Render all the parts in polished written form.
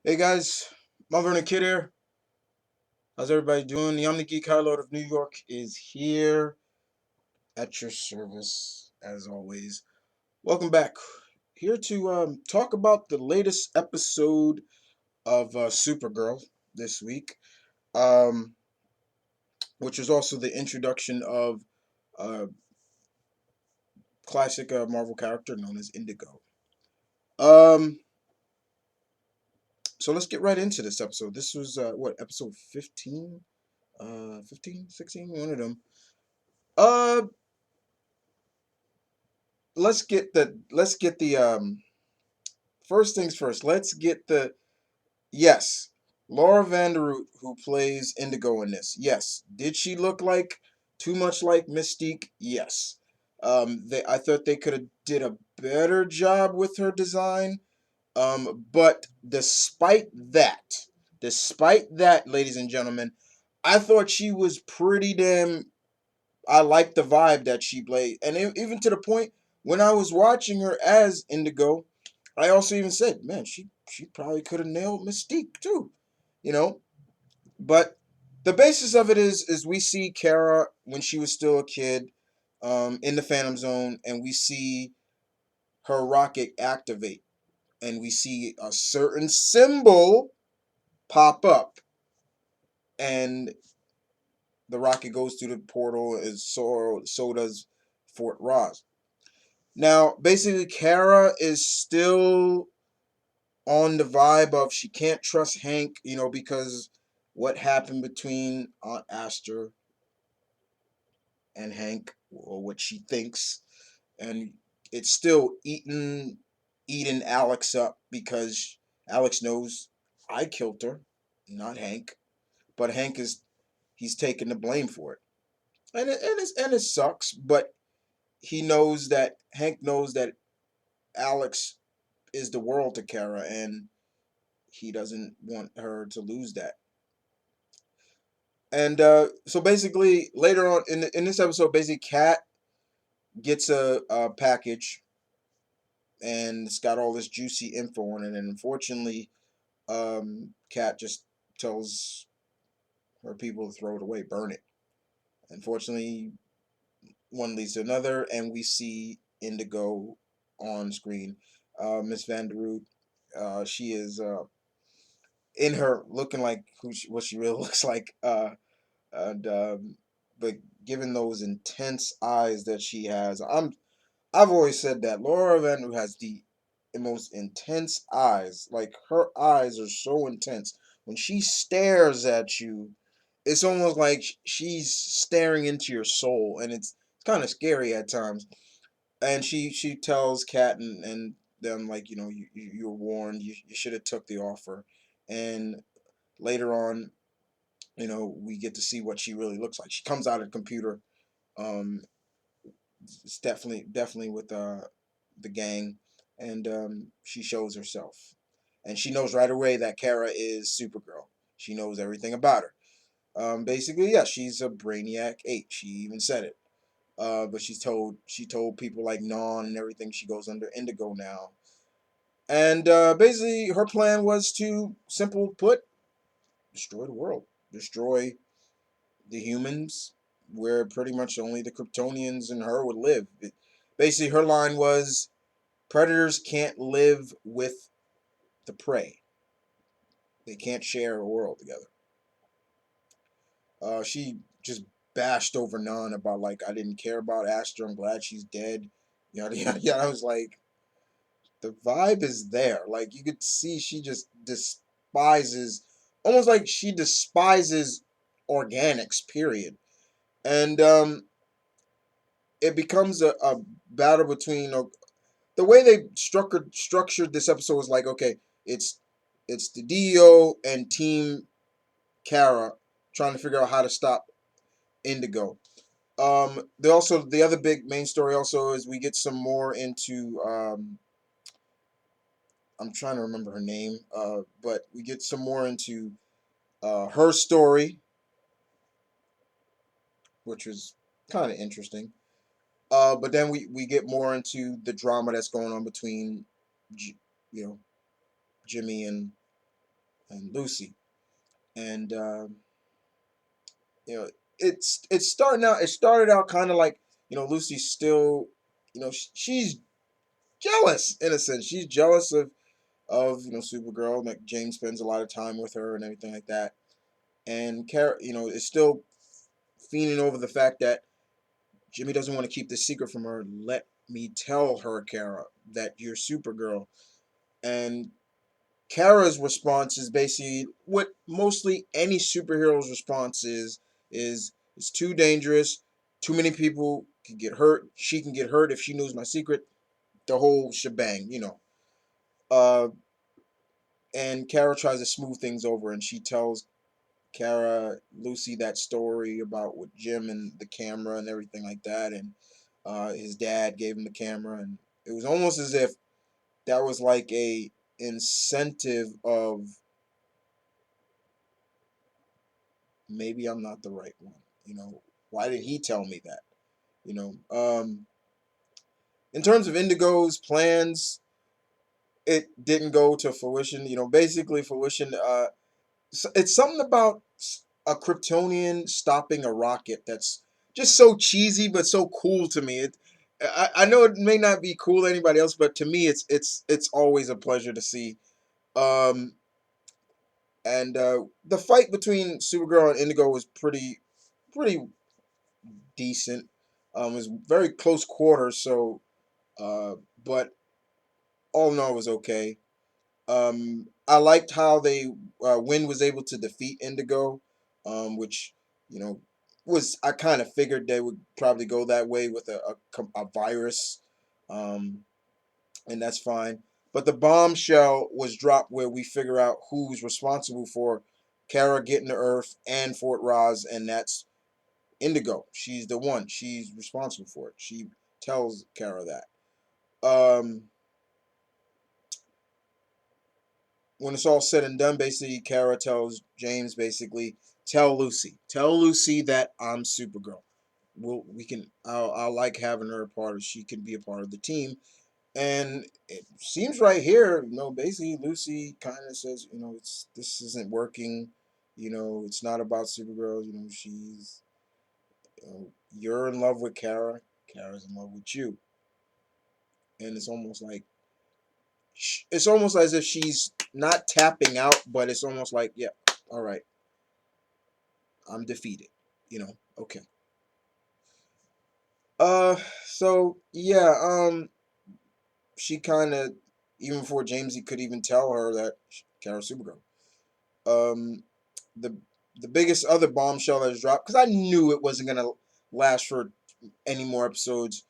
Hey guys, M.V.K here. How's everybody doing? The M.V.K Lord of New York is here at your service as always. Welcome back. Here to talk about the latest episode of Supergirl this week, um, which is also the introduction of a classic Marvel character known as Indigo. Um, so let's get right into this episode. This was what, episode 15? 15, 16, one of them. Uh, let's get the first things first. Let's get the yes. Laura Vanderroot, who plays Indigo in this. Yes. Did she look like too much like Mystique? Yes. I thought they could have did a better job with her design. But despite that, ladies and gentlemen, I thought she was pretty damn. I liked the vibe that she played, and even to the point when I was watching her as Indigo, I also even said, "Man, she probably could have nailed Mystique too," you know. But the basis of it is we see Kara when she was still a kid, in the Phantom Zone, and we see her rocket activate, and we see a certain symbol pop up, and the rocket goes through the portal, and so does Fort Ross. Now, basically, Kara is still on the vibe of she can't trust Hank, because what happened between Aunt Aster and Hank, or what she thinks, and it's still eating Alex up because Alex knows I killed her, not Hank, but he's taking the blame for it, and it sucks, but Hank knows that Alex is the world to Kara, and he doesn't want her to lose that. And so basically, later on in this episode, basically, Kat gets a package, and it's got all this juicy info on it. And unfortunately, Kat just tells her people to throw it away, burn it. Unfortunately, one leads to another, and we see Indigo on screen. Miss Vanderroot, she is in her looking like what she really looks like. And but given those intense eyes that she has, I've always said that Laura Vanderroot has the most intense eyes. Like, her eyes are so intense. When she stares at you, it's almost like she's staring into your soul, and it's kind of scary at times. And she tells Kat and them, like, you were warned. You should have took the offer. And later on, we get to see what she really looks like. She comes out of the computer. Um, it's definitely with the gang, and she shows herself, and she knows right away that Kara is Supergirl. She knows everything about her. Basically, yeah, she's a Brainiac 8. She even said it. But she told people like Non and everything. She goes under Indigo now, and basically her plan was to, simple put, destroy the world, destroy the humans, where pretty much only the Kryptonians and her would live. Basically, her line was, predators can't live with the prey. They can't share a world together. She just bashed over None about, like, I didn't care about Astra. I'm glad she's dead. Yada yada yada. I was like, the vibe is there. Like, you could see she just despises, almost like she despises organics. Period. And it becomes a battle between, the way they structured this episode was like, okay, it's it's the DEO and Team Kara trying to figure out how to stop Indigo. The other big main story also is we get some more into, I'm trying to remember her name, but we get some more into her story, which was kind of interesting. But then we get more into the drama that's going on between, you know, Jimmy and and Lucy. And you know, it's starting out. It started out kind of like, Lucy's still, she's jealous in a sense. She's jealous of Supergirl. Like James spends a lot of time with her and everything like that. And Kara, is still fiending over the fact that Jimmy doesn't want to keep this secret from her. Let me tell her, Kara, that you're Supergirl. And Kara's response is basically what mostly any superhero's response is it's too dangerous. Too many people can get hurt. She can get hurt if she knows my secret. The whole shebang. Uh, and Kara tries to smooth things over, and she tells Lucy that story about with Jim and the camera and everything like that, and his dad gave him the camera, and it was almost as if that was like a incentive of maybe I'm not the right one. Why did he tell me that? You know, um, in terms of Indigo's plans, it didn't go to fruition. Basically fruition. It's something about a Kryptonian stopping a rocket that's just so cheesy but so cool to me. I know it may not be cool to anybody else, but to me, it's always a pleasure to see. Um, and the fight between Supergirl and Indigo was pretty decent. It was very close quarters, so but all in all, it was okay. I liked how they Wynn was able to defeat Indigo, which you know was I kind of figured they would probably go that way with a virus, um, and that's fine. But the bombshell was dropped where we figure out who's responsible for Kara getting to Earth and Fort Roz, and that's Indigo. She's the one. She's responsible for it. She tells Kara that. When it's all said and done, basically, Kara tells James, basically, tell Lucy that I'm Supergirl. We can. I'll like having her a part of. She can be a part of the team, and it seems right here, basically, Lucy kind of says, this isn't working. It's not about Supergirl. You're in love with Kara. Kara's in love with you, and it's almost as if she's not tapping out, but it's almost like, yeah, all right, I'm defeated. Okay. Uh, so yeah, she kind of even before Jamesy could even tell her that Kara's Supergirl. Um, the the biggest other bombshell that was dropped because I knew it wasn't gonna last for any more episodes.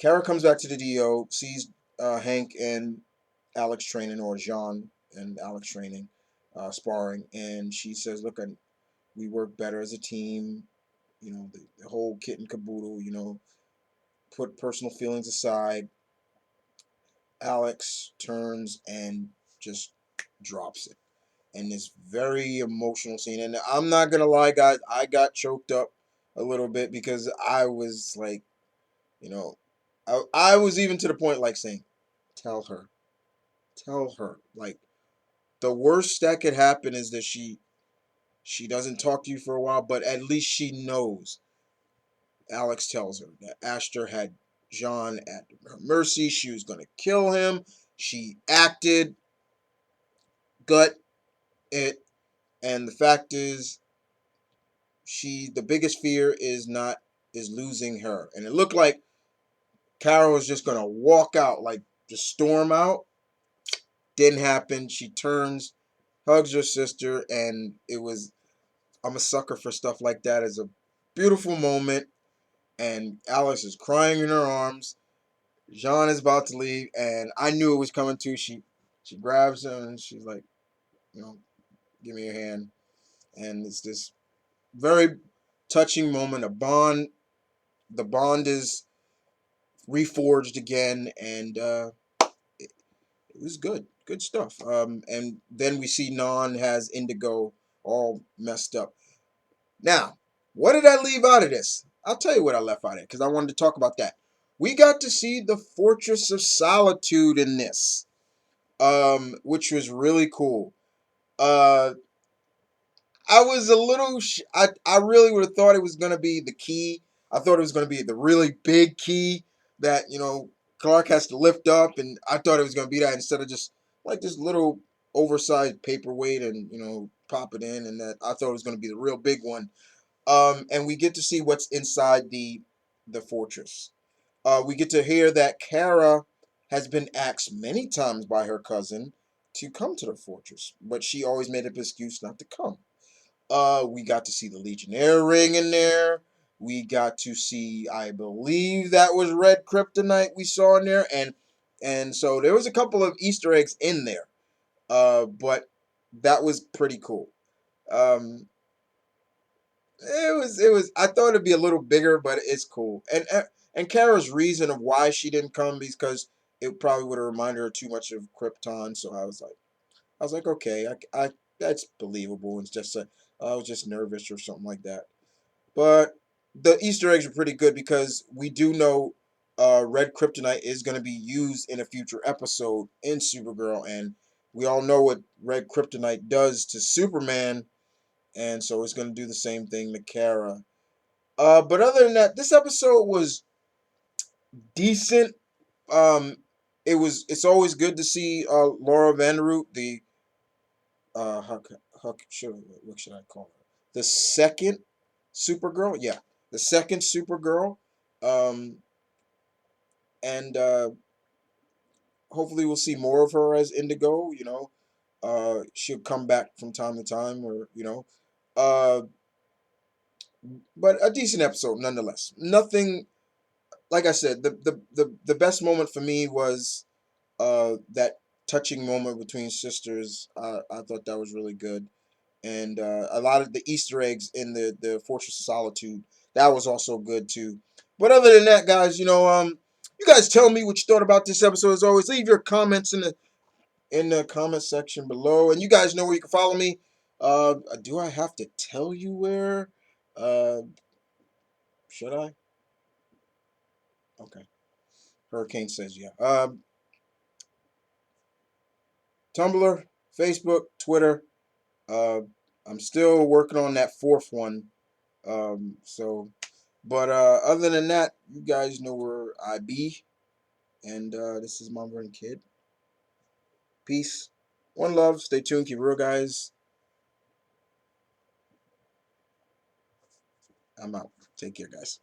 Kara comes back to the DO, sees Hank and Alex training, or Jean and Alex training, sparring, and she says, "Look, we work better as a team. The whole kit and caboodle. Put personal feelings aside." Alex turns and just drops it, and this very emotional scene. And I'm not gonna lie, guys, I got choked up a little bit because I was like, you know, I was even to the point like saying, "Tell her, tell her." Like the worst that could happen is that she doesn't talk to you for a while, but at least she knows. Alex tells her that Astor had John at her mercy. She was going to kill him. She acted, gut it, and the fact is, the biggest fear is losing her. And it looked like Carol was just going to walk out, like just storm out. Didn't happen. She turns, hugs her sister, and I'm a sucker for stuff like that. It's a beautiful moment, and Alice is crying in her arms. Jean is about to leave, and I knew it was coming too. She grabs him and she's like, you know, give me your hand. And it's this very touching moment. The bond is reforged again, and it was good stuff. And then we see Non has Indigo all messed up. Now, what did I leave out of this? I'll tell you what I left out of it because I wanted to talk about that. We got to see the Fortress of Solitude in this. which was really cool. Uh, I was a little. I really would have thought it was gonna be the key. I thought it was gonna be the really big key that Clark has to lift up, and I thought it was gonna be that instead of just like this little oversized paperweight and pop it in, and that I thought it was gonna be the real big one. And we get to see what's inside the fortress. We get to hear that Kara has been asked many times by her cousin to come to the fortress, but she always made an excuse not to come. We got to see the Legionnaire ring in there. We got to see, I believe that was red kryptonite we saw in there, and so there was a couple of Easter eggs in there. But that was pretty cool. Um, it was. I thought it'd be a little bigger, but it's cool. And Kara's reason of why she didn't come is because it probably would have reminded her too much of Krypton. So I was like, okay, I that's believable. It's just I was just nervous or something like that. But the Easter eggs are pretty good because we do know red kryptonite is going to be used in a future episode in Supergirl, and we all know what red kryptonite does to Superman, and so it's going to do the same thing to Kara. But other than that, this episode was decent. Um, it's always good to see Laura Vanderroot, the how, what should I call her? The second Supergirl, yeah, the second Supergirl, um, and hopefully we'll see more of her as Indigo. She'll come back from time to time, or uh, but a decent episode nonetheless. Nothing, like I said, the best moment for me was that touching moment between sisters. I thought that was really good, and a lot of the Easter eggs in the Fortress of Solitude, that was also good too. But other than that, guys, you guys tell me what you thought about this episode. As always, leave your comments in the comment section below, and you guys know where you can follow me. Do I have to tell you where? Uh, should I? Okay. Hurricane says yeah. Tumblr, Facebook, Twitter. Uh, I'm still working on that fourth one. But other than that, you guys know where I be. And this is Mom Run Kid. Peace. One love. Stay tuned. Keep it real, guys. I'm out. Take care, guys.